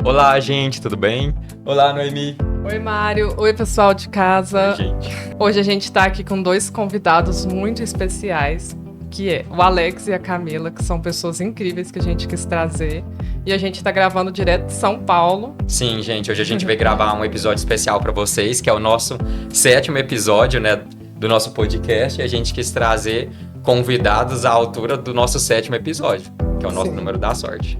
Olá, gente, tudo bem? Olá, Noemi. Oi, Mário. Oi, pessoal de casa. Oi, gente. Hoje a gente está aqui com dois convidados muito especiais, que é o Alex e a Camila, que são pessoas incríveis que a gente quis trazer. E a gente está gravando direto de São Paulo. Sim, gente, hoje a gente vai gravar um episódio especial para vocês, que é o nosso 7º episódio, né, do nosso podcast. E a gente quis trazer convidados à altura do nosso 7º episódio, que é o nosso número da sorte.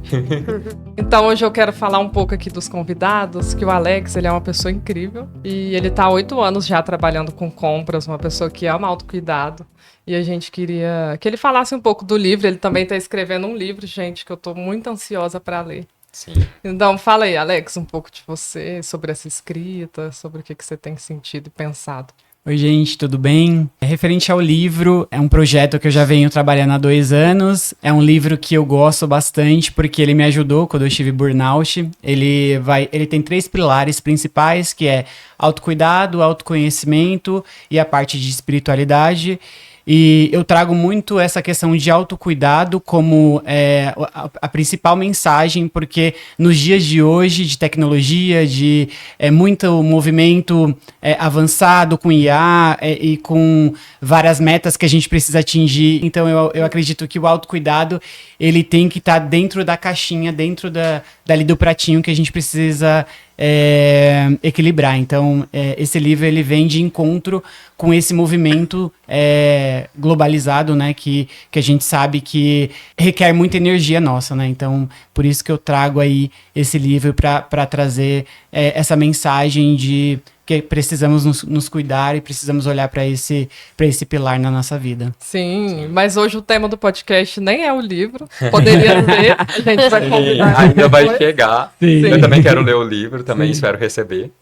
Então hoje eu quero falar um pouco aqui dos convidados, que o Alex, ele é uma pessoa incrível e ele tá há 8 anos já trabalhando com compras, uma pessoa que ama autocuidado. E a gente queria que ele falasse um pouco do livro. Ele também tá escrevendo um livro, gente, que eu tô muito ansiosa para ler. Sim. Então fala aí, Alex, um pouco de você, sobre essa escrita, sobre o que você tem sentido e pensado. Oi, gente, tudo bem? Referente ao livro, é um projeto que eu já venho trabalhando há 2 anos. É um livro que eu gosto bastante porque ele me ajudou quando eu tive burnout. Ele tem 3 pilares principais, que é autocuidado, autoconhecimento e a parte de espiritualidade. E eu trago muito essa questão de autocuidado como a principal mensagem, porque nos dias de hoje, de tecnologia, de muito movimento avançado com IA e com várias metas que a gente precisa atingir. Então eu acredito que o autocuidado ele tem que estar dentro da caixinha, dentro dali do pratinho que a gente precisa equilibrar. Então, esse livro ele vem de encontro com esse movimento globalizado, né, que a gente sabe que requer muita energia nossa, né? Então, por isso que eu trago aí esse livro para trazer essa mensagem de que precisamos nos cuidar e precisamos olhar para esse pilar na nossa vida. Sim, mas hoje o tema do podcast nem é o livro. Poderia ser, a gente vai convidar. Ainda vai chegar. Sim. Eu também quero ler o livro, também espero receber.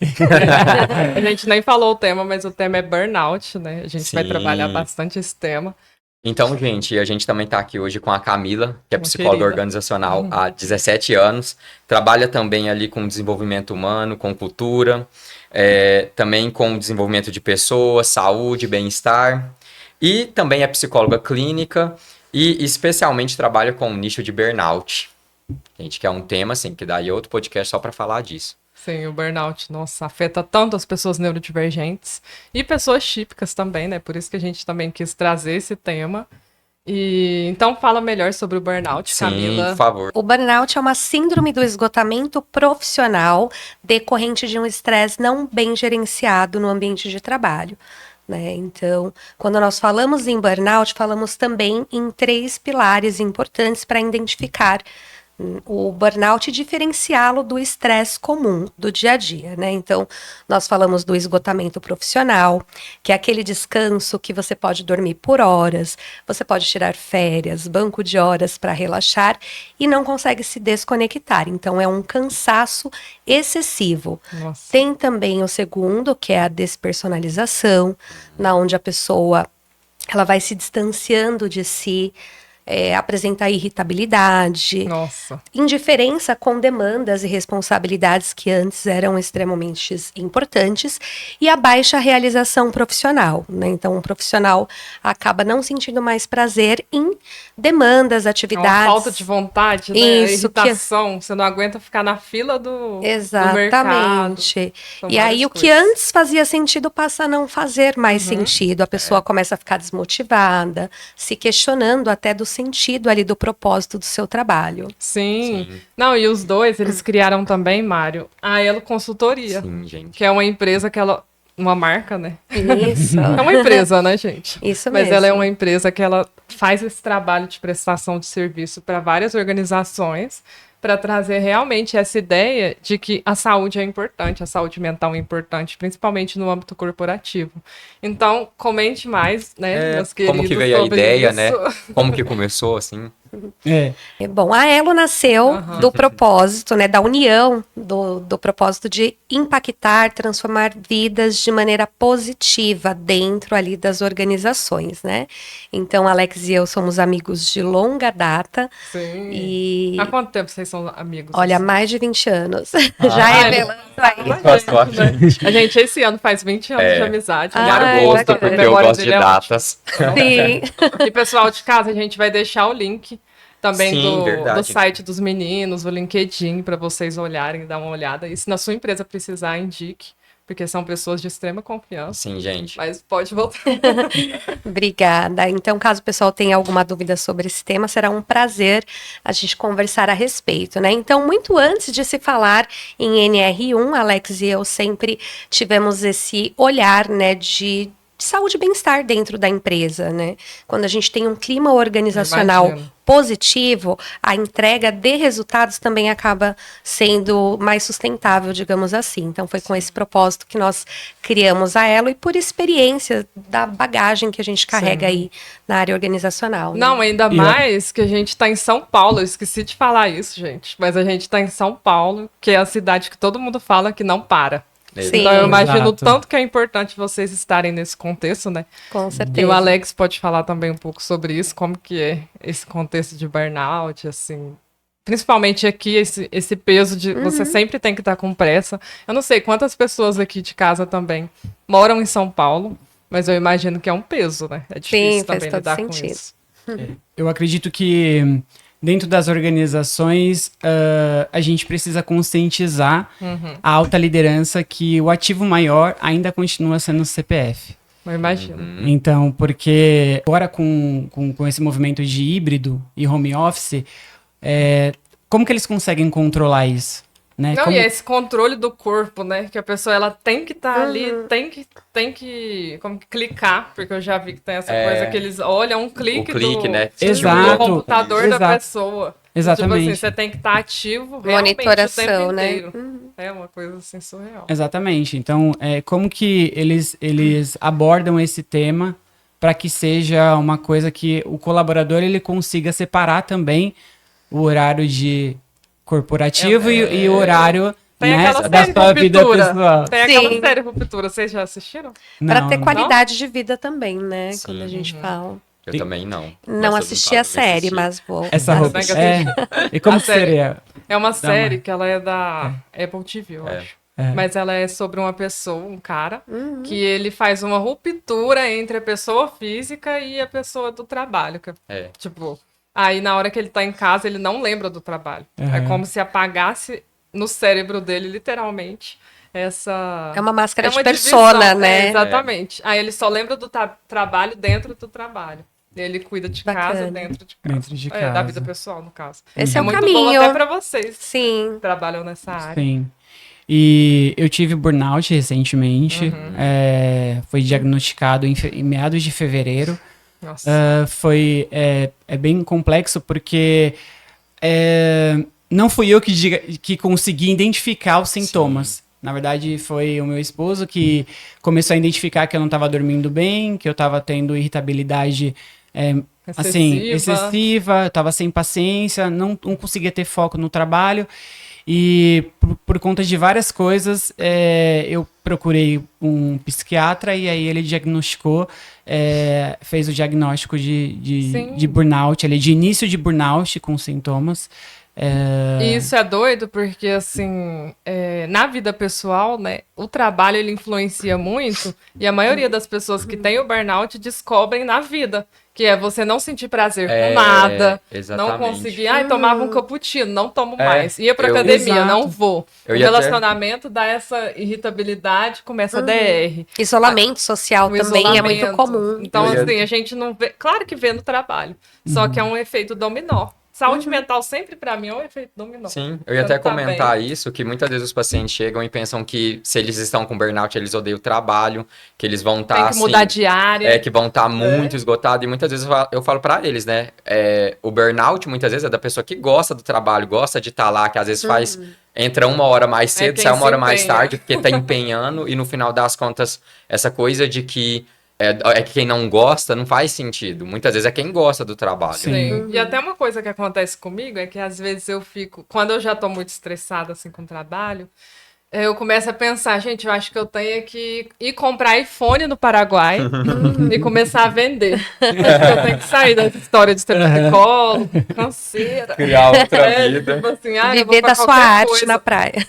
A gente nem falou o tema, mas o tema é burnout, né? A gente vai Sim. trabalhar bastante esse tema. Então, gente, a gente também está aqui hoje com a Camila, que é psicóloga querida. organizacional há 17 anos. Trabalha também ali com desenvolvimento humano, com cultura, também com desenvolvimento de pessoas, saúde, bem-estar. E também é psicóloga clínica e especialmente trabalha com o nicho de burnout. Gente, que é um tema, assim, que daí outro podcast só para falar disso. Sim, o burnout, nossa, afeta tanto as pessoas neurodivergentes e pessoas típicas também, né? Por isso que a gente também quis trazer esse tema. E então fala melhor sobre o burnout, Sim, Camila. por favor. O burnout é uma síndrome do esgotamento profissional decorrente de um estresse não bem gerenciado no ambiente de trabalho, né? Então, quando nós falamos em burnout, falamos também em 3 pilares importantes para identificar o burnout e diferenciá-lo do estresse comum do dia a dia, né? Então, nós falamos do esgotamento profissional, que é aquele descanso que você pode dormir por horas, você pode tirar férias, banco de horas para relaxar e não consegue se desconectar. Então, é um cansaço excessivo. Nossa. Tem também o segundo, que é a despersonalização, na onde a pessoa ela vai se distanciando de si, apresentar irritabilidade, Nossa. indiferença com demandas e responsabilidades que antes eram extremamente importantes e a baixa realização profissional, né? Então, o profissional acaba não sentindo mais prazer em demandas, É atividades. uma falta de vontade, né? Isso, Irritação. Você não aguenta ficar na fila do mercado. Exatamente. São E aí várias o que coisas. antes fazia sentido passa a não fazer mais sentido. A pessoa começa a ficar desmotivada, se questionando até do sentido ali do propósito do seu trabalho. Sim. Não, e os dois, eles criaram também, Mário, a Elo Consultoria, Sim, gente. que é uma empresa que ela... Uma marca, né? Isso. É uma empresa, né, gente? Isso Mas mesmo. ela é uma empresa que ela faz esse trabalho de prestação de serviço para várias organizações para trazer realmente essa ideia de que a saúde é importante, a saúde mental é importante, principalmente no âmbito corporativo. Então, comente mais, né, meus queridos, Como que veio a sobre ideia, isso. né? Como que começou, assim? Bom, a Elo nasceu Aham. do propósito, né, da união do propósito de impactar, transformar vidas de maneira positiva dentro ali das organizações, né? Então, Alex e eu somos amigos de longa data Sim. e, Há quanto tempo vocês são amigos? olha, assim? mais de 20 anos. Já revelando aí. Gosto, acho. A gente esse ano faz 20 anos de amizade. Ah, Em Ai, agosto, bacana. porque eu Memória gosto de dele é ótima. datas. Sim. E pessoal de casa, a gente vai deixar o link também Sim, do verdade. site dos meninos, o LinkedIn, para vocês olharem e dar uma olhada. E se na sua empresa precisar, indique, porque são pessoas de extrema confiança. Sim, gente. Mas pode voltar. Obrigada. Então, caso o pessoal tenha alguma dúvida sobre esse tema, será um prazer a gente conversar a respeito, né? Então, muito antes de se falar em NR1, Alex e eu sempre tivemos esse olhar, né, de saúde e bem-estar dentro da empresa, né? Quando a gente tem um clima organizacional Imagino. positivo, a entrega de resultados também acaba sendo mais sustentável, digamos assim. Então, foi com esse propósito que nós criamos a Elo e por experiência da bagagem que a gente carrega aí na área organizacional. Né? Não, ainda E mais que a gente tá em São Paulo. Eu esqueci de falar isso, gente. Mas a gente tá em São Paulo, que é a cidade que todo mundo fala que não para. Sim. Então eu imagino Exato. o tanto que é importante vocês estarem nesse contexto, né? Com certeza. E o Alex pode falar também um pouco sobre isso, como que é esse contexto de burnout, assim. Principalmente aqui, esse peso de você sempre tem que estar com pressa. Eu não sei quantas pessoas aqui de casa também moram em São Paulo, mas eu imagino que é um peso, né? É difícil Sim, faz também todo lidar com sentido. isso. Eu acredito que dentro das organizações a gente precisa conscientizar a alta liderança que o ativo maior ainda continua sendo o CPF. Eu imagino. Então, porque agora com esse movimento de híbrido e home office, como que eles conseguem controlar isso? Né? Não, Como- e esse controle do corpo, né? Que a pessoa ela tem que estar ali, tem que como que clicar, porque eu já vi que tem essa coisa que eles olham um clique, O clique, do, né? Exato. do computador da Exato. pessoa. Exatamente. Tipo assim, você tem que estar ativo realmente Monitoração, o tempo né? inteiro. É uma coisa assim surreal. Exatamente. Então, como que eles abordam esse tema para que seja uma coisa que o colaborador ele consiga separar também o horário de corporativo e o horário Tem né, aquela da série sua vida Ruptura. pessoal. Tem aquela Sim. série Ruptura, vocês já assistiram? Para Não, ter não. qualidade de vida também, né? Sim. Quando a gente fala. Eu também não. Não Mas todo assisti mundo a fala pra mim série, assistir. mas vou. Essa Mas roupa. tem que E como A que série. seria? É uma série uma- que ela é da Apple TV, eu É. acho. É. Mas ela é sobre uma pessoa, um cara, que ele faz uma ruptura entre a pessoa física e a pessoa do trabalho. É. Tipo, aí na hora que ele tá em casa, ele não lembra do trabalho. É como se apagasse no cérebro dele, literalmente, essa... É uma máscara de divisão, persona, né? exatamente. Aí ele só lembra do trabalho dentro do trabalho. Ele cuida de casa Bacana. dentro de casa. Dentro de Da casa. vida pessoal, no caso. Esse é o muito caminho. bom até pra vocês Sim. que trabalham nessa área. Sim. E eu tive burnout recentemente. Foi diagnosticado em meados de fevereiro. Nossa. É bem complexo porque não fui eu que consegui identificar os sintomas. Na verdade, foi o meu esposo que começou a identificar que eu não estava dormindo bem, que eu estava tendo irritabilidade assim, excessiva, eu estava sem paciência, não conseguia ter foco no trabalho. E por conta de várias coisas, eu procurei um psiquiatra e aí ele diagnosticou, fez o diagnóstico de burnout, de início de burnout com sintomas. E isso é doido porque, assim, na vida pessoal, né, o trabalho ele influencia muito e a maioria das pessoas que tem o burnout descobrem na vida, que é você não sentir prazer com nada, exatamente. não conseguir, tomava um cappuccino, não tomo mais, ia pra eu- academia, Exato. não vou. Eu O ia até- relacionamento dá essa irritabilidade, começa a DR. Isolamento social O também é muito isolamento. comum. Então, Eu ia- assim, a gente não vê. Claro que vê no trabalho. Só que é um efeito dominó. Saúde mental sempre, pra mim, é um efeito dominó. Sim, eu ia Quando até tá comentar bem. isso, que muitas vezes os pacientes chegam e pensam que se eles estão com burnout, eles odeiam o trabalho, que eles vão estar Tem que mudar de área. que vão estar muito esgotados, e muitas vezes eu falo pra eles, né, o burnout muitas vezes é da pessoa que gosta do trabalho, gosta de estar lá, que às vezes entra 1 hora mais cedo, quem sai 1 hora se mais empenha. tarde, porque tá empenhando, e no final das contas, essa coisa de que é que quem não gosta não faz sentido, muitas vezes é quem gosta do trabalho. Sim. Sim. E até uma coisa que acontece comigo é que às vezes eu fico, quando eu já tô muito estressada assim com o trabalho, eu começo a pensar, gente, eu acho que eu tenho que ir comprar iPhone no Paraguai e começar a vender. Acho que eu tenho que sair dessa história de ter psicólogo, canseira. Criar outra vida. Tipo assim, eu vou Viver pra da sua qualquer arte coisa, na praia.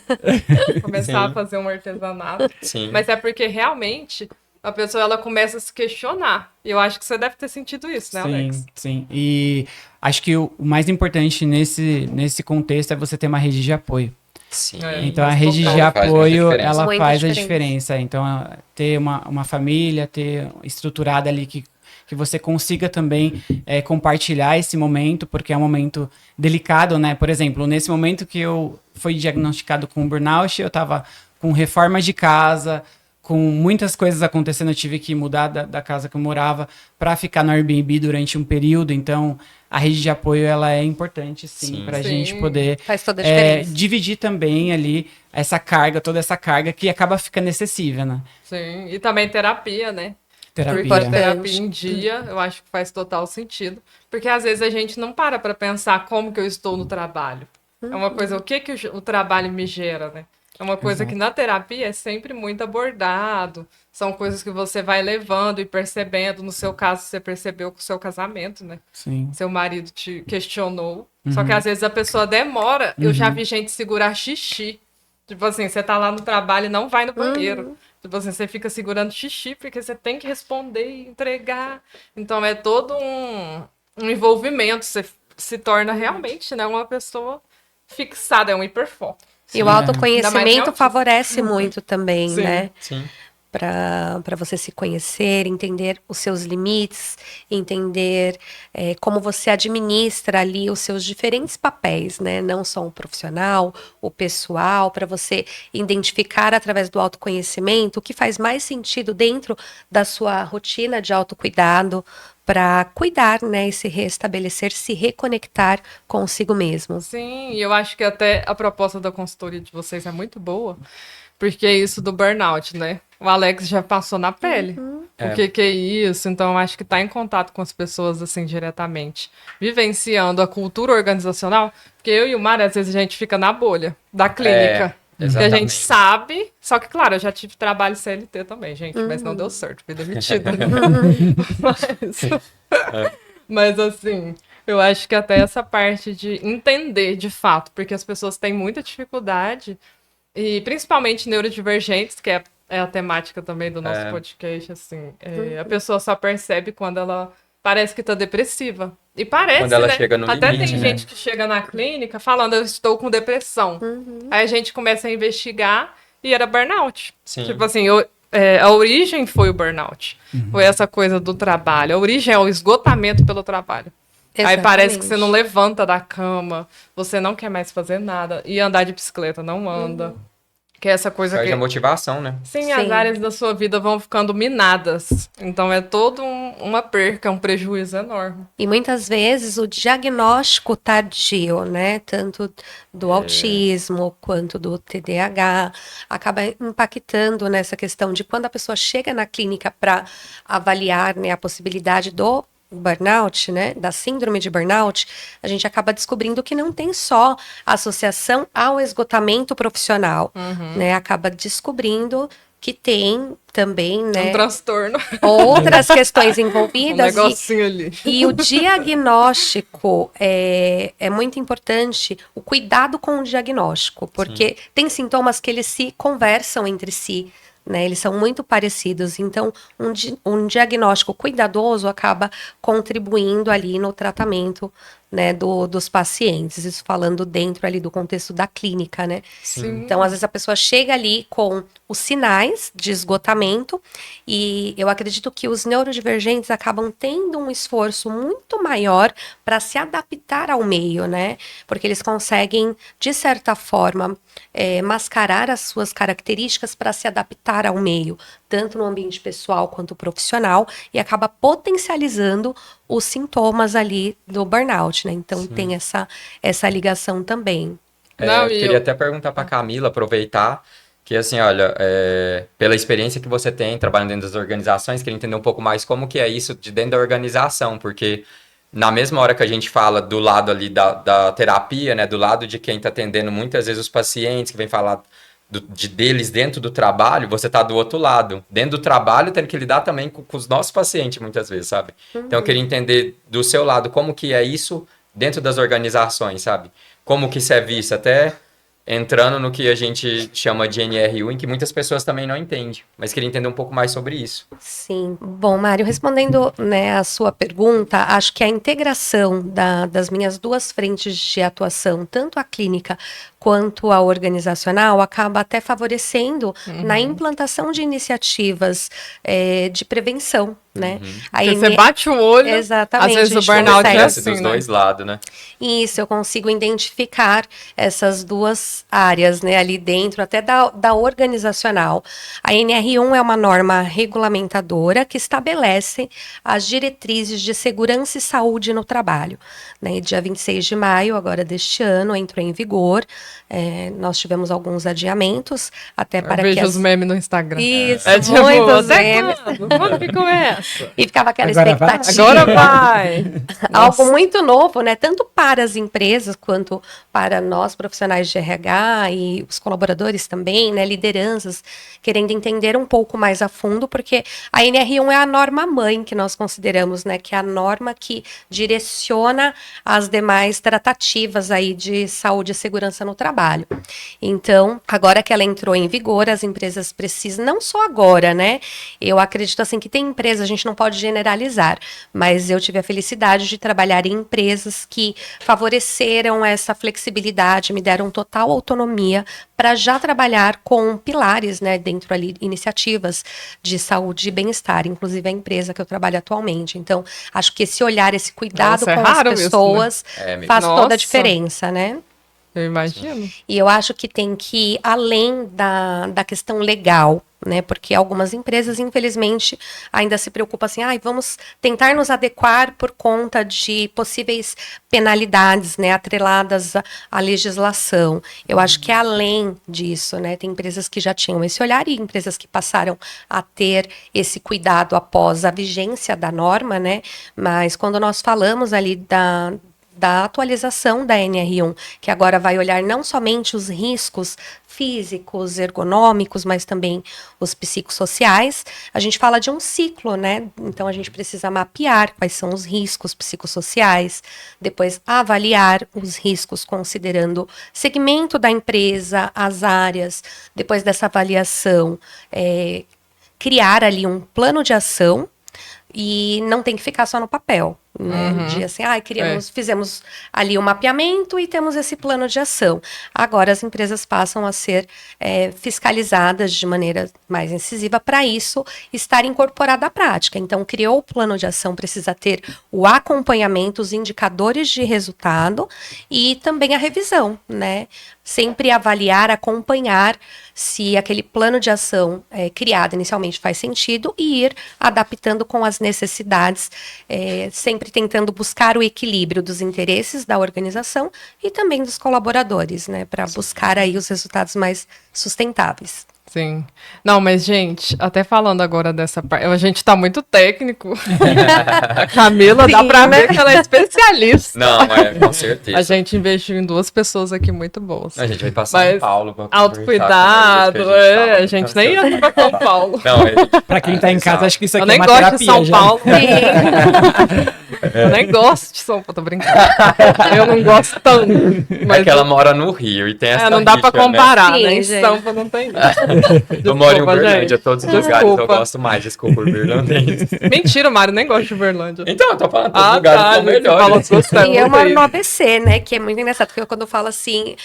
começar Sim. a fazer um artesanato. Sim. Mas é porque realmente a pessoa ela começa a se questionar. E eu acho que você deve ter sentido isso, né, Alex? Sim. E acho que o mais importante nesse contexto é você ter uma rede de apoio. Sim. Então, a Mas rede total. de Faz muita apoio, diferença. ela Muita faz a diferença. diferença. Então, ter uma família, ter estruturada ali que você consiga também compartilhar esse momento, porque é um momento delicado, né? Por exemplo, nesse momento que eu fui diagnosticado com burnout, eu estava com reforma de casa, com muitas coisas acontecendo, eu tive que mudar da casa que eu morava para ficar no Airbnb durante um período. Então, a rede de apoio ela é importante, sim, para a gente Sim. poder Faz toda a diferença. dividir também ali essa carga, toda essa carga que acaba ficando excessiva, né? Sim, e também terapia, né? Porque Terapia. terapia em dia, eu acho que faz total sentido. Porque às vezes a gente não para pensar como que eu estou no trabalho. É uma coisa, o que o trabalho me gera, né? É uma coisa que na terapia é sempre muito abordado. São coisas que você vai levando e percebendo. No seu caso, você percebeu com o seu casamento, né? Sim. Seu marido te questionou. Só que às vezes a pessoa demora. Eu já vi gente segurar xixi. Tipo assim, você tá lá no trabalho e não vai no banheiro. Tipo assim, você fica segurando xixi porque você tem que responder e entregar. Então é todo um envolvimento. Você se torna realmente, né, uma pessoa fixada, é um hiperfoco. E o Sim, Ainda mais em autoconhecimento autismo. favorece muito também, Sim. né? Sim. Para você se conhecer, entender os seus limites, entender como você administra ali os seus diferentes papéis, né? Não só o profissional, o pessoal, para você identificar através do autoconhecimento o que faz mais sentido dentro da sua rotina de autocuidado, para cuidar, né? E se restabelecer, se reconectar consigo mesmo. Sim, e eu acho que até a proposta da consultoria de vocês é muito boa, porque é isso do burnout, né? O Alex já passou na pele. O que é isso? Então, eu acho que tá em contato com as pessoas, assim, diretamente. Vivenciando a cultura organizacional, porque eu e o Mário, às vezes, a gente fica na bolha da clínica. Que a exatamente. gente sabe, só que, claro, eu já tive trabalho CLT também, gente, mas não deu certo, fui demitida. Mas, assim, eu acho que até essa parte de entender de fato, porque as pessoas têm muita dificuldade, e principalmente neurodivergentes, que é a temática também do nosso podcast, assim, a pessoa só percebe quando ela parece que tá depressiva. E parece, Quando ela né? chega no Até limite, tem né? gente que chega na clínica falando, eu estou com depressão. Aí a gente começa a investigar e era burnout. Sim. Tipo assim, a origem foi o burnout. Foi essa coisa do trabalho. A origem é o esgotamento pelo trabalho. Aí parece que você não levanta da cama, você não quer mais fazer nada. E andar de bicicleta não anda. Que é essa coisa Perde que... a motivação, né? Sim, as Sim. áreas da sua vida vão ficando minadas. Então é todo uma perca, um prejuízo enorme. E muitas vezes o diagnóstico tardio, né, tanto do autismo quanto do TDAH, acaba impactando nessa questão de quando a pessoa chega na clínica para avaliar, né, a possibilidade do burnout, né, da síndrome de burnout, a gente acaba descobrindo que não tem só associação ao esgotamento profissional, né, acaba descobrindo que tem também, Um né, transtorno. outras questões Um envolvidas negocinho ali. e o diagnóstico é muito importante, o cuidado com o diagnóstico, porque tem sintomas que eles se conversam entre si, né? Eles são muito parecidos, então um diagnóstico cuidadoso acaba contribuindo ali no tratamento, né, dos pacientes, isso falando dentro ali do contexto da clínica, né? Sim. Então, às vezes a pessoa chega ali com os sinais de esgotamento e eu acredito que os neurodivergentes acabam tendo um esforço muito maior para se adaptar ao meio, né? Porque eles conseguem, de certa forma, mascarar as suas características para se adaptar ao meio, tanto no ambiente pessoal quanto profissional, e acaba potencializando os sintomas ali do burnout, né? Então tem essa ligação também. Não, Eu e queria até perguntar para Camila, aproveitar, que assim, olha, pela experiência que você tem trabalhando dentro das organizações, queria entender um pouco mais como que é isso de dentro da organização, porque na mesma hora que a gente fala do lado ali da terapia, né, do lado de quem está atendendo muitas vezes os pacientes, que vem falar deles dentro do trabalho, você está do outro lado. Dentro do trabalho, tendo que lidar também com os nossos pacientes, muitas vezes, sabe? Então, eu queria entender do seu lado como que é isso dentro das organizações, sabe? Como que isso é visto, até entrando no que a gente chama de NR1, em que muitas pessoas também não entendem, mas queria entender um pouco mais sobre isso. Sim. Bom, Mário, respondendo, né, a sua pergunta, acho que a integração das minhas duas frentes de atuação, tanto a clínica quanto a organizacional, acaba até favorecendo na implantação de iniciativas de prevenção, né? Porque você bate o olho, exatamente, às vezes a o gente burnout é consegue- assim, dos né? dois lados, né? Isso, eu consigo identificar essas duas áreas, né, ali dentro, até da organizacional. A NR1 é uma norma regulamentadora que estabelece as diretrizes de segurança e saúde no trabalho. Né, e dia 26 de maio, agora deste ano, entrou em vigor. Nós tivemos alguns adiamentos, até Eu para vejo que os memes no Instagram. Isso, É tipo, muitos até memes. quando que começa? E ficava aquela Agora vai? expectativa. Agora vai. Algo muito novo, né? Tanto para as empresas quanto para nós profissionais de RH e os colaboradores também, né? Lideranças, querendo entender um pouco mais a fundo, porque a NR1 é a norma mãe que nós consideramos, né? Que é a norma que direciona as demais tratativas aí de saúde e segurança no trabalho. Então, agora que ela entrou em vigor, as empresas precisam, não só agora, né? Eu acredito assim que tem empresas, a gente não pode generalizar, mas eu tive a felicidade de trabalhar em empresas que favoreceram essa flexibilidade, me deram total autonomia para já trabalhar com pilares, né, dentro ali, iniciativas de saúde e bem-estar, inclusive a empresa que eu trabalho atualmente. Então, acho que esse olhar, esse cuidado Nossa, é com as raro isso, né? pessoas Mesmo. faz toda Nossa. a diferença, né? Eu imagino. E eu acho que tem que ir além da questão legal, né? Porque algumas empresas, infelizmente, ainda se preocupam assim, vamos tentar nos adequar por conta de possíveis penalidades, né? Atreladas à legislação. Eu acho que é além disso, né? Tem empresas que já tinham esse olhar e empresas que passaram a ter esse cuidado após a vigência da norma, né? Mas quando nós falamos ali da atualização da NR1, que agora vai olhar não somente os riscos físicos, ergonômicos, mas também os psicossociais, a gente fala de um ciclo, né? Então a gente precisa mapear quais são os riscos psicossociais, depois avaliar os riscos considerando segmento da empresa, as áreas, depois dessa avaliação, criar ali um plano de ação e não tem que ficar só no papel. Né? De assim, fizemos ali um mapeamento e temos esse plano de ação. Agora as empresas passam a ser fiscalizadas de maneira mais incisiva para isso estar incorporado à prática. Então, criou o plano de ação, precisa ter o acompanhamento, os indicadores de resultado e também a revisão, né? Sempre avaliar, acompanhar se aquele plano de ação criado inicialmente faz sentido e ir adaptando com as necessidades, sempre tentando buscar o equilíbrio dos interesses da organização e também dos colaboradores, né, para buscar aí os resultados mais sustentáveis. Sim. Não, mas, gente, até falando agora dessa parte, a gente tá muito técnico. A Camila, Sim, dá pra né? ver que ela é especialista. Não, com certeza. A gente investiu em duas pessoas aqui muito boas. A gente vai passar Mas em Paulo. pra autocuidado, conversar com eles, a gente nem ia pra São Paulo. Não, Pra quem tá em casa, acho que isso Eu aqui é nem uma gosto terapia de São já. Paulo. Eu nem gosto de São Paulo, tô brincando. Eu não gosto tanto. é que ela mora no Rio e tem essa não dá pra rixa, né? comparar, Sim, né? Em gente. São Paulo não tem. Eu moro em Desculpa, Uberlândia, gente. todos os lugares eu gosto mais, desculpa, Uberlândia. Mentira, o Mário nem gosta de Uberlândia. Então, eu tô falando, todos os lugares são gente, melhores. falou que gostava, E eu muito moro aí. no ABC, né? Que é muito engraçado, porque quando eu falo assim,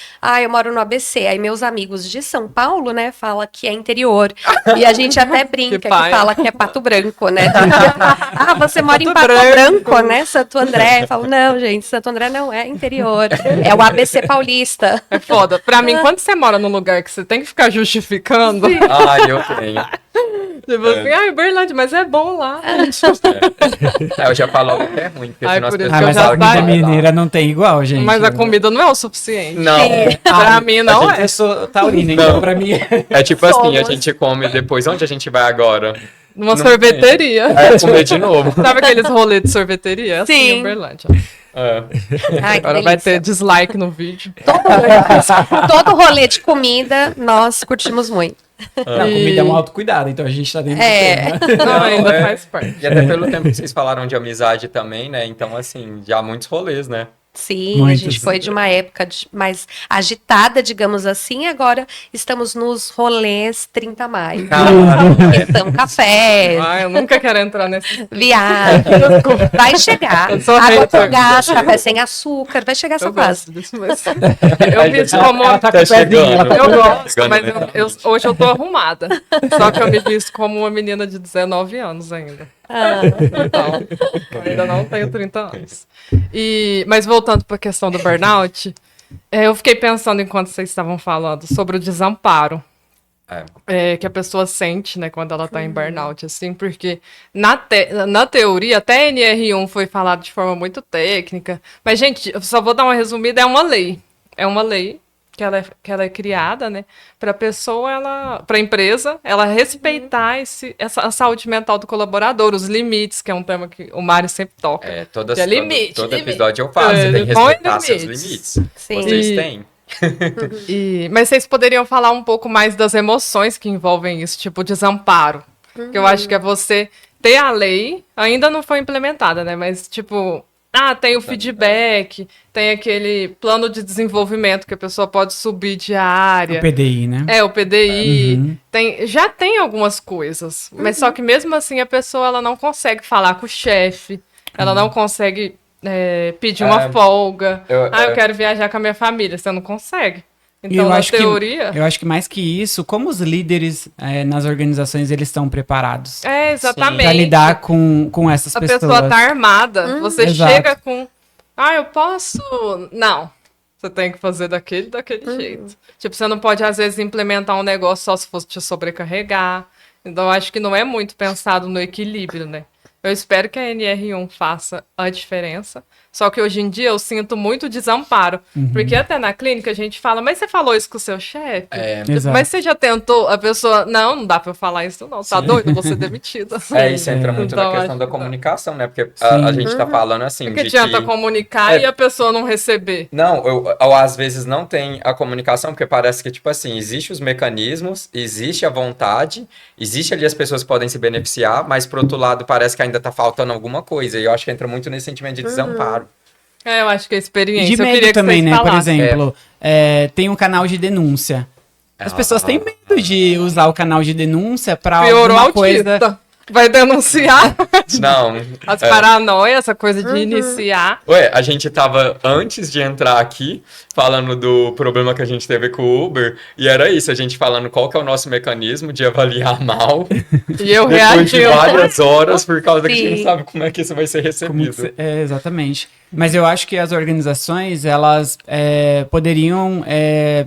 eu moro no ABC, aí meus amigos de São Paulo, né, falam que é interior. E a gente até brinca que paia. fala que é Pato Branco, né? Você mora em Pato Pato Branco. Branco, né? Santo André. Eu falo, não, gente, Santo André não é interior. É o ABC paulista. É foda. Pra mim, quando você mora num lugar que você tem que ficar justificando, Eu tenho. tipo assim, Uberlândia, mas é bom lá. Eu já falo que é ruim, porque Ai, senão as por isso pessoas que eu Mas já a falam comida saio. mineira não tem igual, gente. Mas a comida não é o suficiente. Não, Pra mim, não é. Eu sou taurina, então Não. pra mim... é tipo assim, a Somos. gente come depois, onde a gente vai agora? Numa Não sorveteria. Comer de novo. Sabe aqueles rolês de sorveteria? É assim Sim. em Uberlândia. Ai, que Agora vai delícia. ter dislike no vídeo. Todo rolê de comida, nós curtimos muito. Não, comida é um autocuidado, então a gente tá dentro do tema. Não, ainda é. faz parte. E até pelo tempo que vocês falaram de amizade também, né? Então, assim, já há muitos rolês, né? Sim, a Muito, gente sim. foi de uma época mais agitada, digamos assim, agora estamos nos rolês 30 a mais. São cafés, Ah, eu nunca quero entrar nesse. viagens, vai chegar. Eu sou Água hater. com gás, café sem açúcar, vai chegar essa Eu fase. gosto disso, mas eu me visto como. Ela tá com o pezinho, ela tá Eu com o gosto, chegando, mas né? hoje eu tô arrumada. Só que eu me visto como uma menina de 19 anos ainda. Ah, Então, eu ainda não tenho 30 anos. Mas voltando para a questão do burnout, eu fiquei pensando enquanto vocês estavam falando sobre o desamparo. Que a pessoa sente, né, quando ela tá em burnout, assim, porque na teoria, até NR1 foi falado de forma muito técnica, mas, gente, eu só vou dar uma resumida, é uma lei. É uma lei que ela é criada, né, pra pessoa, pra empresa, ela respeitar a saúde mental do colaborador, os limites, que é um tema que o Mário sempre toca. Todo limite, episódio eu faço, você tem que põe respeitar seus limites. limites. sim. Vocês E- têm. Mas vocês poderiam falar um pouco mais das emoções que envolvem isso, tipo desamparo. Que eu acho que é você ter a lei, ainda não foi implementada, né? Mas tipo, tem o feedback, tem aquele plano de desenvolvimento que a pessoa pode subir de área. O PDI, né? O PDI. Uhum. Já tem algumas coisas, mas só que mesmo assim a pessoa ela não consegue falar com o chefe, ela não consegue pedir uma folga. Eu quero viajar com a minha família, você não consegue. E eu Então, na acho teoria. eu acho que mais que isso, como os líderes nas organizações eles estão preparados Exatamente. para lidar com essas A pessoas. pessoa tá armada. Você Exato. chega com. Eu posso. Não. Você tem que fazer daquele jeito. Tipo, você não pode, às vezes, implementar um negócio só se fosse te sobrecarregar. Então, eu acho que não é muito pensado no equilíbrio, né? Eu espero que a NR1 faça a diferença. Só que hoje em dia eu sinto muito desamparo. Porque até na clínica a gente fala, mas você falou isso com o seu chefe? Exato. Mas você já tentou? A pessoa, não dá pra eu falar isso não. Tá doido? Vou ser demitida. Isso entra muito Então, na questão acho da que comunicação, né? Porque a gente tá falando assim Porque de adianta que... comunicar e a pessoa não receber. Não, ou às vezes não tem a comunicação, porque parece que, tipo assim, existe os mecanismos, existe a vontade, existe ali as pessoas que podem se beneficiar, mas por outro lado parece que ainda tá faltando alguma coisa. E eu acho que entra muito nesse sentimento de desamparo. Eu acho que a E experiência. de eu queria medo que também, vocês né? Por falassem. exemplo, tem um canal de denúncia. As pessoas têm medo de usar o canal de denúncia para Piorou alguma autista. coisa. Vai denunciar Não. as paranoias, essa coisa de iniciar. Ué, a gente tava, antes de entrar aqui, falando do problema que a gente teve com o Uber, e era isso, a gente falando qual que é o nosso mecanismo de avaliar mal, E eu depois de reagindo. várias horas, por causa que a gente não Sim. sabe como é que isso vai ser recebido. Exatamente. Mas eu acho que as organizações, elas poderiam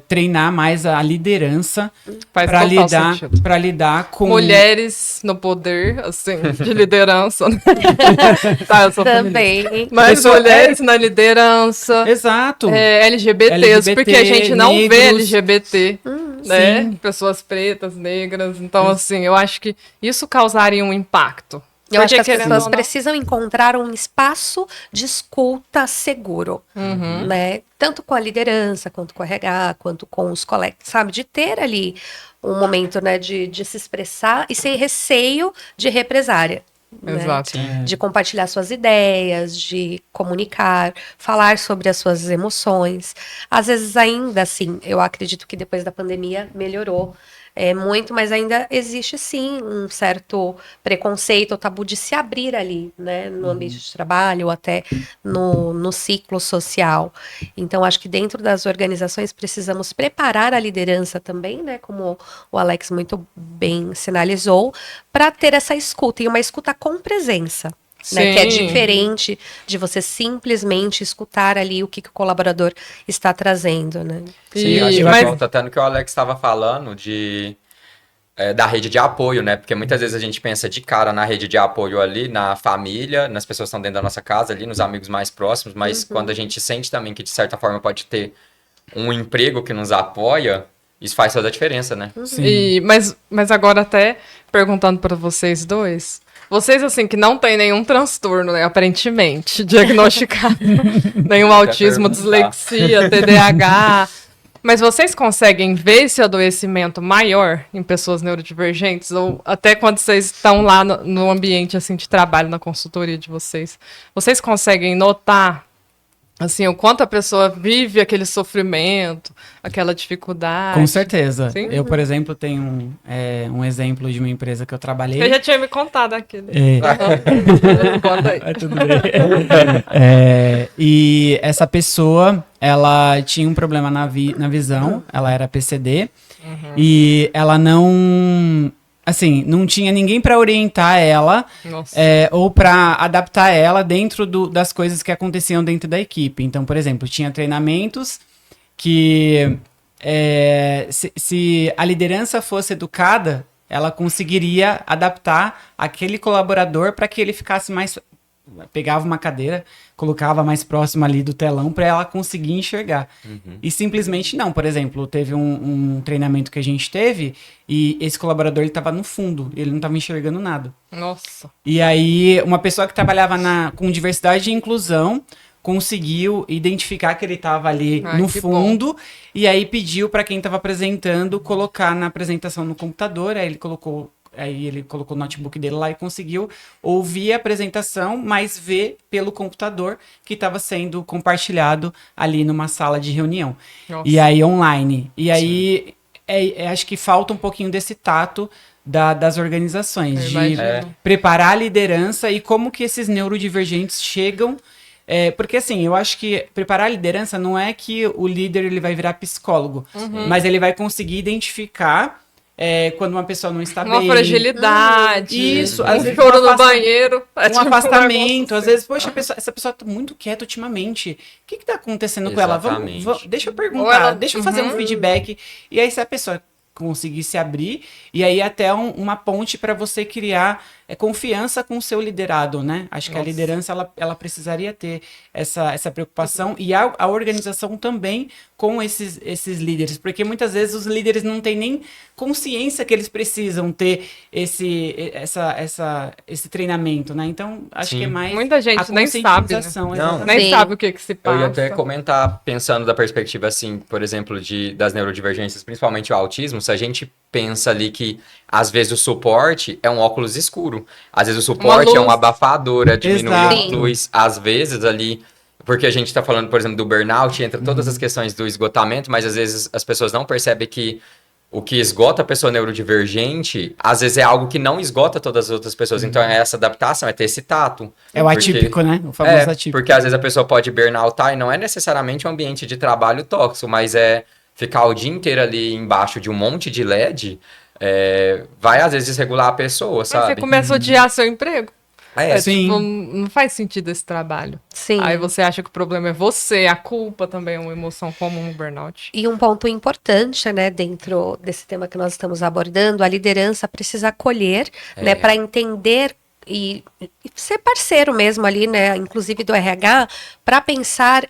treinar mais a liderança Faz para total lidar, sentido. para lidar com... Mulheres no poder, assim, de liderança. né? Tá, eu sou feminista. Também. Mas Pessoa- mulheres na liderança. Exato. LGBTs, LGBT, porque a gente não vê negros. LGBT, né? sim. Pessoas pretas, negras. Então, assim, eu acho que isso causaria um impacto. Eu acho que Porque, as querendo pessoas ou não, precisam encontrar um espaço de escuta seguro, né? Tanto com a liderança, quanto com o RH, quanto com os colegas, sabe? De ter ali um momento, né, de se expressar e sem receio de represária. Né? Exato. De compartilhar suas ideias, de comunicar, falar sobre as suas emoções. Às vezes, ainda assim, eu acredito que depois da pandemia melhorou muito, mas ainda existe sim um certo preconceito ou tabu de se abrir ali, né, no ambiente de trabalho ou até no ciclo social. Então, acho que dentro das organizações precisamos preparar a liderança também, né, como o Alex muito bem sinalizou, para ter essa escuta, e uma escuta com presença. Né, que é Sim. diferente de você simplesmente escutar ali o que o colaborador está trazendo, né? Sim, eu acho que mas- volta até no que o Alex estava falando da rede de apoio, né? Porque muitas vezes a gente pensa de cara na rede de apoio ali, na família, nas pessoas que estão dentro da nossa casa ali, nos amigos mais próximos, mas quando a gente sente também que de certa forma pode ter um emprego que nos apoia, isso faz toda a diferença, né? Sim. Mas agora até perguntando para vocês dois, vocês assim que não tem nenhum transtorno, né, aparentemente, diagnosticado, nenhum autismo, perguntar. dislexia, TDAH, mas vocês conseguem ver esse adoecimento maior em pessoas neurodivergentes? Ou até quando vocês estão lá no ambiente assim, de trabalho, na consultoria de vocês, vocês conseguem notar Assim, o quanto a pessoa vive aquele sofrimento, aquela dificuldade. Com certeza. Sim. Eu, por exemplo, tenho um exemplo de uma empresa que eu trabalhei. Você já tinha me contado aquele. Conta aí. Tudo bem. E essa pessoa, ela tinha um problema na visão, ela era PCD, e ela não... Assim, não tinha ninguém para orientar ela ou para adaptar ela dentro das coisas que aconteciam dentro da equipe. Então, por exemplo, tinha treinamentos que se a liderança fosse educada, ela conseguiria adaptar aquele colaborador para que ele ficasse mais... Pegava uma cadeira, colocava mais próximo ali do telão para ela conseguir enxergar. E simplesmente não. Por exemplo, teve um treinamento que a gente teve e esse colaborador estava no fundo, ele não estava enxergando nada. Nossa. E aí, uma pessoa que trabalhava com diversidade e inclusão conseguiu identificar que ele estava ali no fundo e aí pediu para quem estava apresentando colocar na apresentação no computador. Aí ele colocou o notebook dele lá e conseguiu ouvir a apresentação, mas ver pelo computador que estava sendo compartilhado ali numa sala de reunião. Nossa. E aí online. E aí acho que falta um pouquinho desse tato das organizações, de preparar a liderança e como que esses neurodivergentes chegam. Porque assim, eu acho que preparar a liderança não é que o líder ele vai virar psicólogo, mas ele vai conseguir identificar quando uma pessoa não está bem. Uma fragilidade. Isso. Às vezes choro no banheiro. Um afastamento. Às vezes, poxa, essa pessoa tá muito quieta ultimamente. O que está acontecendo com ela? Deixa eu perguntar, deixa eu fazer um feedback. E aí, se a pessoa conseguir se abrir, e aí até uma ponte para você criar confiança com o seu liderado, né? Acho que a liderança, ela precisaria ter essa preocupação e a organização também com esses líderes, porque muitas vezes os líderes não têm nem consciência que eles precisam ter esse treinamento, né? Então, acho que é mais muita gente nem sabe, né? Nem sabe o que se passa. Eu ia até comentar, pensando da perspectiva, assim, por exemplo, das neurodivergências, principalmente o autismo, se a gente pensa ali que, às vezes, o suporte é um óculos escuro. Às vezes, o suporte é um abafador, diminuir a luz. Às vezes, ali... Porque a gente está falando, por exemplo, do burnout, entra todas as questões do esgotamento, mas, às vezes, as pessoas não percebem que o que esgota a pessoa neurodivergente, às vezes, é algo que não esgota todas as outras pessoas. Então, essa adaptação, é ter esse tato. É o atípico, né? O famoso atípico. Porque, às vezes, a pessoa pode burnoutar e não é necessariamente um ambiente de trabalho tóxico, mas é ficar o dia inteiro ali embaixo de um monte de LED, vai, às vezes, desregular a pessoa, sabe? Você começa a odiar seu emprego. Sim. Tipo, não faz sentido esse trabalho. Sim. Aí você acha que o problema é você, a culpa também é uma emoção comum no burnout. E um ponto importante, né, dentro desse tema que nós estamos abordando, a liderança precisa acolher, né, para entender e ser parceiro mesmo ali, né, inclusive do RH, para pensar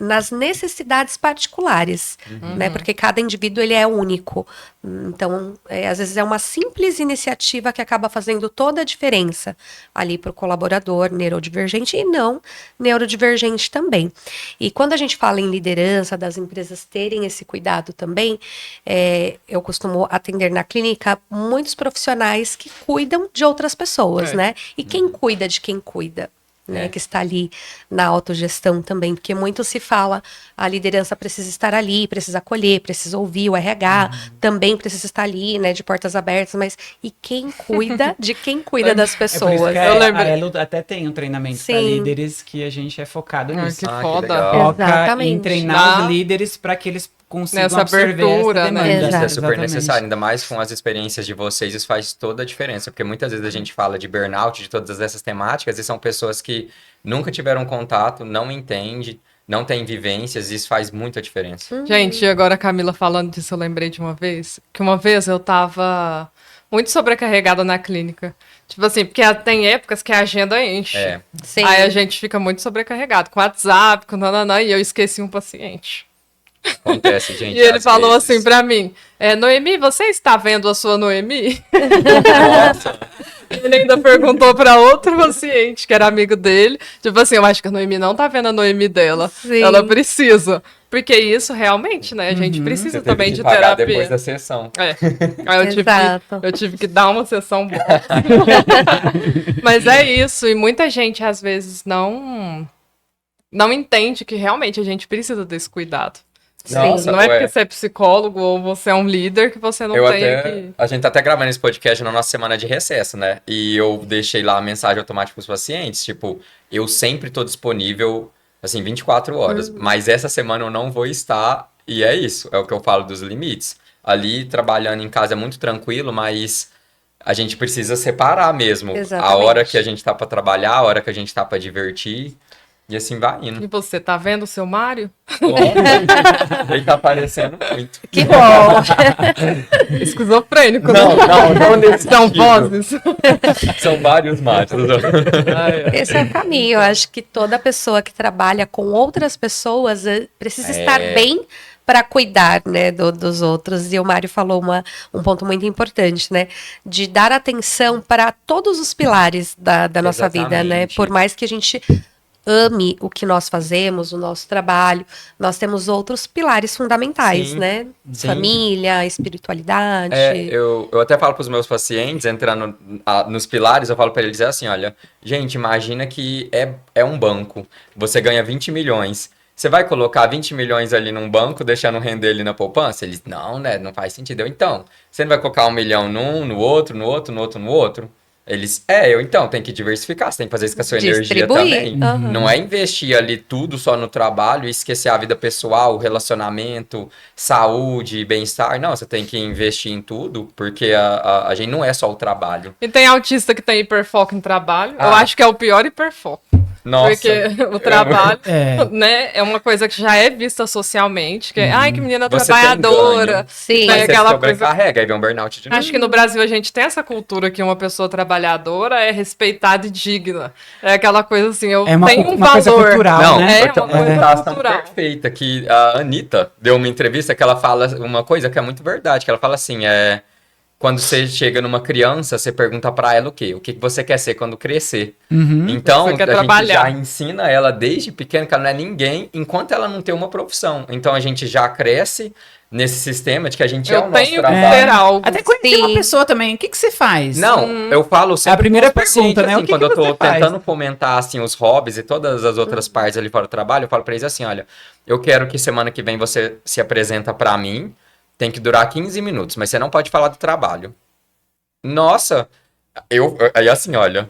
nas necessidades particulares, né, porque cada indivíduo ele é único. Então, às vezes é uma simples iniciativa que acaba fazendo toda a diferença ali para o colaborador neurodivergente e não neurodivergente também. E quando a gente fala em liderança, das empresas terem esse cuidado também, eu costumo atender na clínica muitos profissionais que cuidam de outras pessoas, né? E quem cuida de quem cuida? Né, que está ali na autogestão também, porque muito se fala, a liderança precisa estar ali, precisa acolher, precisa ouvir, o RH também precisa estar ali, né, de portas abertas, mas e quem cuida de quem cuida das pessoas? Eu lembro. A Elo até tem um treinamento para líderes que a gente é focado nisso. Que foda. Foca em treinar os líderes para que eles consigam absorver essa demanda. Isso é super necessário, ainda mais com as experiências de vocês, isso faz toda a diferença, porque muitas vezes a gente fala de burnout, de todas essas temáticas, e são pessoas que nunca tiveram contato, não entendem, não têm vivências, e isso faz muita diferença. Gente, agora a Camila falando disso, eu lembrei de uma vez, que uma vez eu tava muito sobrecarregada na clínica. Tipo assim, porque tem épocas que a agenda enche. Sim. Aí a gente fica muito sobrecarregado, com WhatsApp, com nananã, e eu esqueci um paciente. Acontece, gente. E ele falou assim pra mim, Noemi, você está vendo a sua Noemi? Nossa. Ele ainda perguntou pra outro paciente, que era amigo dele, tipo assim, eu acho que a Noemi não tá vendo a Noemi dela. Sim. Ela precisa. Porque isso realmente, né, a gente precisa Você também teve de que pagar terapia. depois da sessão. Aí eu tive que dar uma sessão boa. Mas é isso, e muita gente às vezes não não entende que realmente a gente precisa desse cuidado. Nossa, Não é ué. porque você é psicólogo ou você é um líder que você não tem A gente tá até gravando esse podcast na nossa semana de recesso, né? E eu deixei lá a mensagem automática pros pacientes, tipo, eu sempre tô disponível, assim, 24 horas, mas essa semana eu não vou estar, e é isso, é o que eu falo dos limites. Ali, trabalhando em casa é muito tranquilo, mas a gente precisa separar mesmo a Exatamente. hora que a gente tá pra trabalhar, a hora que a gente tá pra divertir, e assim vai E indo. você tá vendo o seu Mário? Ele tá aparecendo muito. Que bom. Esquizofrênico, né? Não nesse São sentido. vozes. São vários machos. Esse é o caminho. Eu acho que toda pessoa que trabalha com outras pessoas precisa estar bem para cuidar, né, dos outros. E o Mário falou um ponto muito importante, né, de dar atenção para todos os pilares da nossa vida, né, Exatamente. por mais que a gente ame o que nós fazemos, o nosso trabalho, nós temos outros pilares fundamentais, Sim, né, sim. família, espiritualidade. Eu até falo para os meus pacientes, entrando nos pilares, eu falo para eles assim, olha, gente, imagina que é um banco, você ganha 20 milhões, você vai colocar 20 milhões ali num banco, deixando render ali na poupança? Eles, não, né, não faz sentido. Eu, então, você não vai colocar 1 milhão num, no outro, no outro, no outro, no outro? Eles, então, tem que diversificar, você tem que fazer isso com a sua energia Distribuir. também. Não é investir ali tudo só no trabalho e esquecer a vida pessoal, relacionamento, saúde, bem-estar. Não, você tem que investir em tudo, porque a gente não é só o trabalho. E tem autista que tem hiperfoco em trabalho. Eu Ah. acho que é o pior hiperfoco. Nossa. Porque o trabalho, É. né, é uma coisa que já é vista socialmente, que é, ai, que menina Você tem trabalhadora. ganho. Sim. Tem Mas você aquela coisa. sobrecarrega, aí vem um burnout de novo. Acho que no Brasil a gente tem essa cultura que uma pessoa trabalhadora é respeitada e digna. É aquela coisa assim, eu É uma, tenho um uma coisa valor. cultural, Não, né? É então, uma coisa tá tão cultural. perfeita que a Anitta deu uma entrevista que ela fala uma coisa que é muito verdade, que ela fala assim, quando você chega numa criança, você pergunta pra ela o quê? O que você quer ser quando crescer? Uhum. Então, Você quer a gente trabalhar. já ensina ela desde pequena que ela não é ninguém enquanto ela não tem uma profissão. Então, a gente já cresce nesse sistema de que a gente é o Eu nosso tenho que trabalho. ter algo. Até conhecer Sim. uma pessoa também. O que você faz? Não, eu falo sempre É a primeira pros pacientes, pergunta, né? assim, O que quando que eu tô você faz? tentando fomentar, assim, os hobbies e todas as outras partes ali fora do trabalho, eu falo pra eles assim, olha, eu quero que semana que vem você se apresenta pra mim, tem que durar 15 minutos, mas você não pode falar do trabalho. Nossa, aí assim, olha,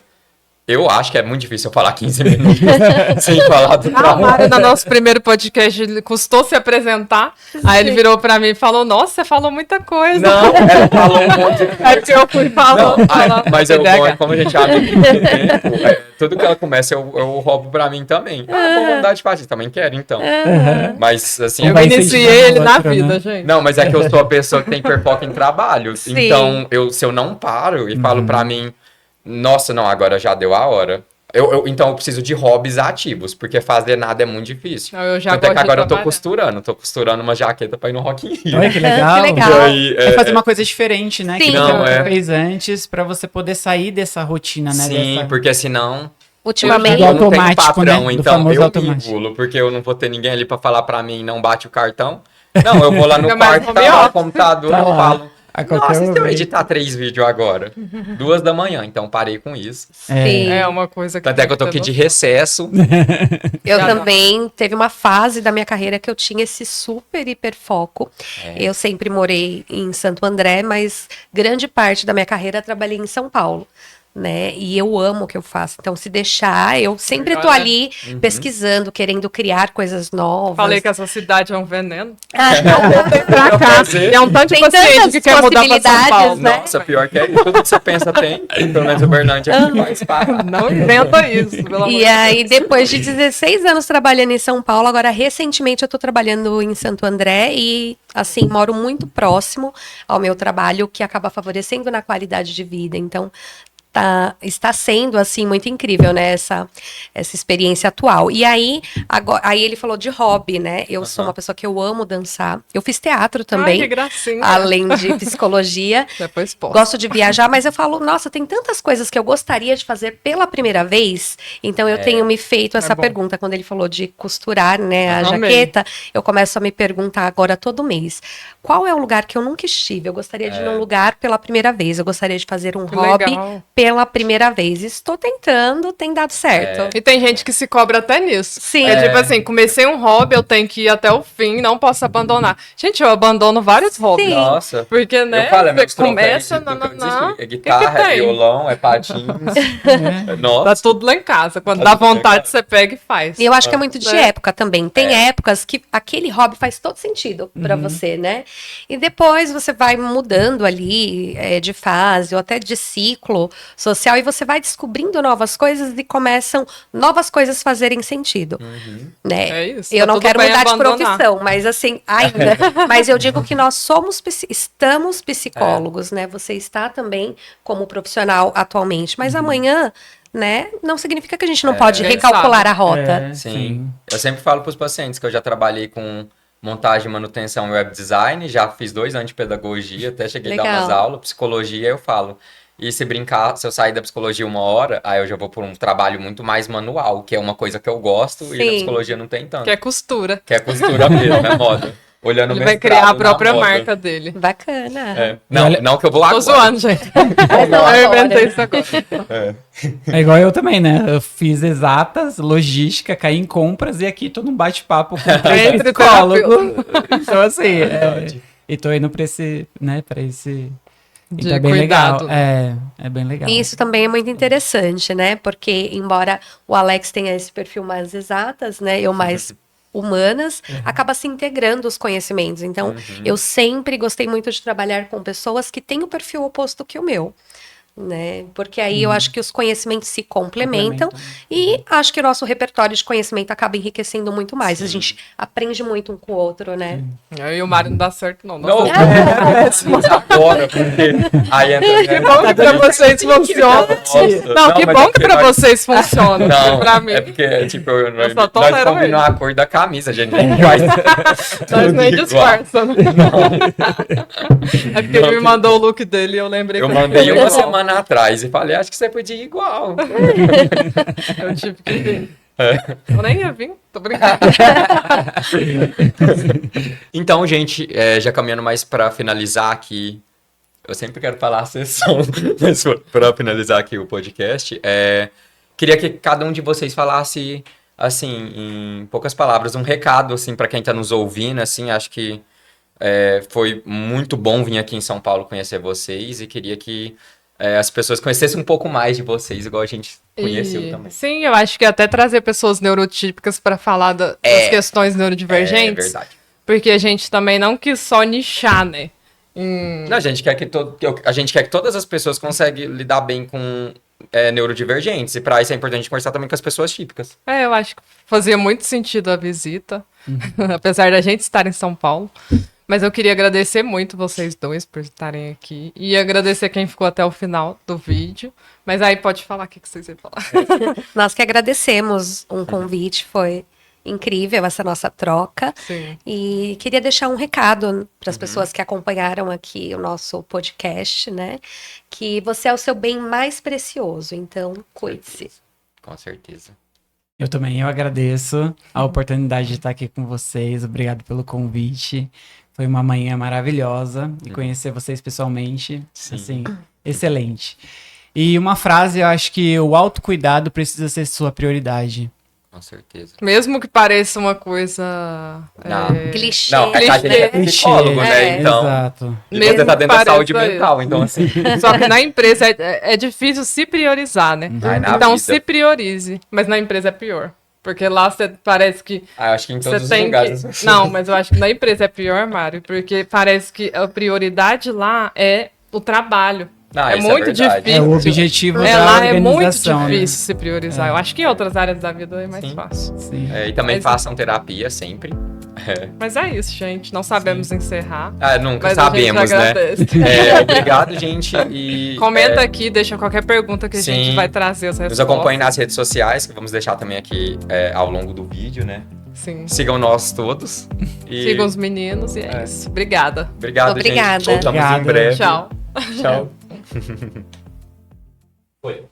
eu acho que é muito difícil eu falar 15 minutos sem falar do A trabalho. Mário, no nosso primeiro podcast, ele custou se apresentar. Aí ele virou pra mim e falou: Nossa, você falou muita coisa. Não, ela falou um monte de Aí porque eu fui falando. Não, falando. mas é bom, é como a gente abre muito tempo, tudo que ela começa eu roubo pra mim também. Ah, vou mandar de parte, também quero, então. Mas, assim, Eu Vai iniciei incentivar ele o na outro, vida, né? gente. Não, mas é que eu sou a pessoa que tem hiperfoco em trabalho. Sim. Então, se eu não paro e falo pra mim, nossa, não, agora já deu a hora. Então eu preciso de hobbies ativos, porque fazer nada é muito difícil. Não, eu já Tanto é que gosto de agora eu tô trabalhar. tô costurando uma jaqueta pra ir no Rock in Rio. Olha que legal. Que legal. E aí, É fazer uma coisa diferente, né? Sim. Que Não, você é. fez antes, pra você poder sair dessa rotina, né? Sim, dessa... porque senão Ultimamente, Do eu não tenho automático, patrão, né? Do então famoso eu me automático. engulo, porque eu não vou ter ninguém ali pra falar pra mim, não bate o cartão. Não, eu vou lá no Fica mais quarto, home tá lá o office. computador, Tá eu lá. falo, A qualquer nossa, e se eu momento. editar 3 vídeos agora? 2 da manhã, então parei com isso. sim. É uma coisa que. Tanto é que eu tô aqui de recesso. Eu Já também teve uma fase da minha carreira que eu tinha esse super hiperfoco. Eu sempre morei em Santo André, mas grande parte da minha carreira eu trabalhei em São Paulo, né? E eu amo o que eu faço. Então, se deixar, eu sempre tô Olha. ali pesquisando, querendo criar coisas novas. Falei que essa cidade é um veneno. Pra Pra cá. E é um tanto de Tem paciente tantas que quer mudar pra São Paulo. possibilidades, né? Nossa, pior que é isso. Tudo que você pensa tem. Pelo menos o Bernardo aqui faz parte. Não inventa isso, pelo amor E de aí, Deus. depois de 16 anos trabalhando em São Paulo, agora recentemente eu tô trabalhando em Santo André e, assim, moro muito próximo ao meu trabalho, o que acaba favorecendo na qualidade de vida. Então, está sendo, assim, muito incrível, né, essa experiência atual. E aí, aí ele falou de hobby, né? Eu sou uma pessoa que eu amo dançar. Eu fiz teatro Ai, também, que gracinha. além de psicologia. Depois posso. Gosto de viajar, mas eu falo, nossa, tem tantas coisas que eu gostaria de fazer pela primeira vez. Então eu tenho me feito essa bom. pergunta quando ele falou de costurar, né, a Amei. jaqueta. Eu começo a me perguntar agora todo mês, qual é o lugar que eu nunca estive? Eu gostaria de ir num lugar pela primeira vez. Eu gostaria de fazer um Que hobby legal. pela primeira vez. Estou tentando, tem dado certo. E tem gente que se cobra até nisso. Sim. É tipo assim, comecei um hobby, eu tenho que ir até o fim, não posso abandonar. Gente, eu abandono vários hobbies. Sim. Nossa. Porque, né, Eu falo, é meus você começa, troféus, não. é guitarra, é tem? violão, é patins. É. Nossa. Tá tudo lá em casa. Quando Tá dá tudo lá em vontade, casa. você pega e faz. E eu acho que é muito de É. época também. Tem épocas que aquele hobby faz todo sentido pra você, né? E depois você vai mudando ali de fase ou até de ciclo social e você vai descobrindo novas coisas e começam novas coisas fazerem sentido, né? É isso, Eu tá não tudo quero bem mudar de abandonar. profissão, mas assim, ainda. Mas eu digo que nós estamos psicólogos, né? Você está também como profissional atualmente, mas amanhã, né, não significa que a gente não pode Quem recalcular sabe? a rota. É, Sim. Eu sempre falo para os pacientes que eu já trabalhei com montagem, manutenção e web design, já fiz 2 anos de pedagogia, até cheguei a dar umas Legal. aulas, psicologia eu falo. E se brincar, se eu sair da psicologia 1 hora, aí eu já vou por um trabalho muito mais manual, que é uma coisa que eu gosto, e na Sim. psicologia não tem tanto. Que é costura. Que é costura mesmo, é moda. Olhando o Ele vai mestrado criar a na própria moda. marca dele. Bacana. É. Não, Olha- não que eu vou Tô agora. zoando, gente. Não, Eu agora. inventei isso agora. É igual eu também, né? Eu fiz exatas, logística, caí em compras e aqui tô num bate-papo com Entre o psicólogo. Então, assim, e tô indo pra esse, né, pra esse... De Então é bem cuidado. legal. É bem legal. E isso também é muito interessante, né? Porque, embora o Alex tenha esse perfil mais exatas, né? Eu mais humanas, acaba se integrando os conhecimentos. Então, eu sempre gostei muito de trabalhar com pessoas que têm o perfil oposto que o meu. Né? Porque aí eu acho que os conhecimentos se complementam e acho que o nosso repertório de conhecimento acaba enriquecendo muito mais. A gente aprende muito um com o outro, né? Aí o Mário não dá certo, não. Não, Nossa, é péssimo agora, porque aí entra... que bom que pra vocês funciona. Nossa, Não, que mas bom é que porque pra nós- vocês funciona. Não, Pra mim, é porque, tipo, Eu só nós tolero combinamos ele. a cor da camisa, a gente nem faz nós nem igual. disfarça. Né? É porque ele me mandou o look dele e eu lembrei Eu que mandei ficou uma igual. semana atrás e falei, acho que você podia ir igual. Eu tive que vir. Eu nem ia vir, tô brincando. Então, gente, já caminhando mais pra finalizar aqui, eu sempre quero falar a sessão, mas pra finalizar aqui o podcast, queria que cada um de vocês falasse, assim, em poucas palavras, um recado, assim, pra quem tá nos ouvindo, assim, acho que foi muito bom vir aqui em São Paulo conhecer vocês e queria que as pessoas conhecessem um pouco mais de vocês, igual a gente conheceu também. Sim, eu acho que até trazer pessoas neurotípicas para falar das questões neurodivergentes. É verdade. Porque a gente também não quis só nichar, né? Não, a gente quer que a gente quer que todas as pessoas consigam lidar bem com neurodivergentes. E para isso é importante conversar também com as pessoas típicas. Eu acho que fazia muito sentido a visita, apesar da gente estar em São Paulo. Mas eu queria agradecer muito vocês dois por estarem aqui. E agradecer quem ficou até o final do vídeo. Mas aí pode falar o que vocês iam falar. Nós que agradecemos um convite, foi incrível essa nossa troca. Sim. E queria deixar um recado para as pessoas que acompanharam aqui o nosso podcast, né? Que você é o seu bem mais precioso, então cuide-se. Com certeza. Eu agradeço a oportunidade de estar aqui com vocês. Obrigado pelo convite. Foi uma manhã maravilhosa e conhecer vocês pessoalmente, Sim. assim, excelente. E uma frase, eu acho que o autocuidado precisa ser sua prioridade. Com certeza. Mesmo que pareça uma coisa... Não. Clichê. Não, é que a gente é Clichê. psicólogo, né? Então, Exato. e Mesmo você tá que dentro da pareça saúde mental, então assim... Só que na empresa é difícil se priorizar, né? Ai, na Então vida. se priorize. Mas na empresa é pior. Porque lá você parece que Ah, eu acho que em você todos os tem lugares. que... Não, mas eu acho que na empresa é pior, Mário. Porque parece que a prioridade lá é o trabalho. Ah, é isso muito verdade. difícil. É o objetivo da Lá é muito organização, né? difícil se priorizar. Eu acho que em outras áreas da vida é mais Sim. fácil. Sim. E também Mas- façam terapia sempre. Mas é isso, gente. Não sabemos encerrar. Ah, nunca Mas sabemos, a gente né? agradece. Obrigado, gente. E, Comenta aqui, deixa qualquer pergunta que a sim. gente vai trazer as nos respostas. acompanhem nas redes sociais, que vamos deixar também aqui ao longo do vídeo, né? Sim. Sigam nós todos. E Sigam os meninos e é isso. Obrigada. obrigado, Obrigada. gente. Voltamos em Obrigado. breve. Tchau. Tchau. Foi.